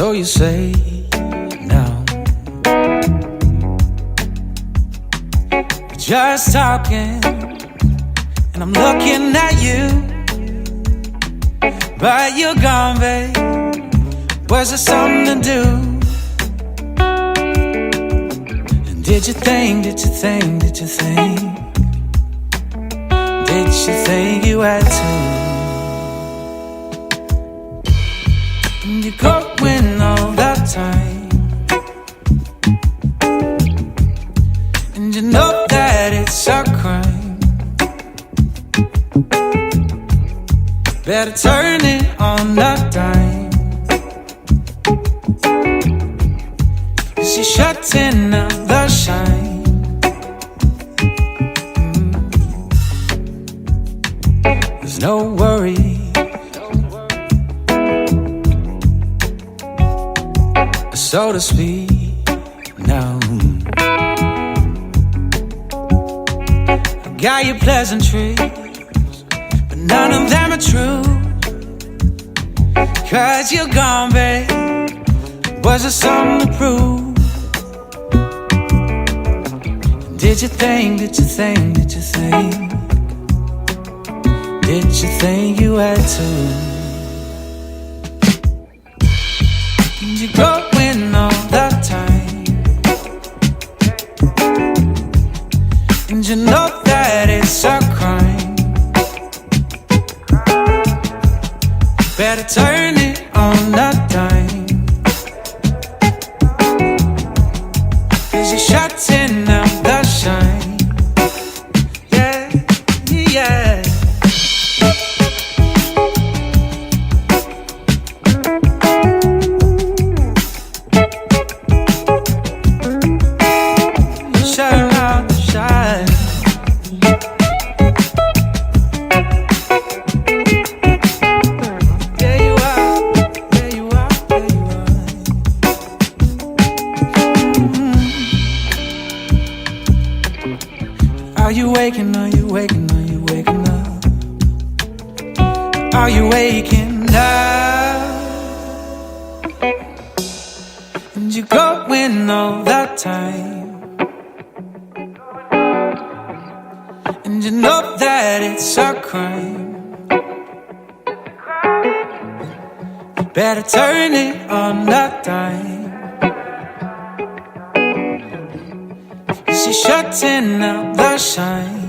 So you say now, we're just talking, and I'm looking at you, but you're gone, babe. Was there something to do? And did you think Did you think you had to? And you're going all that time, and you know that it's a crime. Better turn it on that dime, 'cause you're shutting out the shine. There's no worry, so to speak, now. I got your pleasantries, but none of them are true, 'cause you're gone, babe. Was there something to prove? Did you think Did you think you had to? And you're going all that time, and you know that it's a crime. Better turn it on that dime, 'cause you're shutting out the shine. Yeah, yeah. Are you waking up? Are you waking up? And you're going all that time, and you know that it's a crime. You better turn it on that dime, 'cause you're shutting out the shine.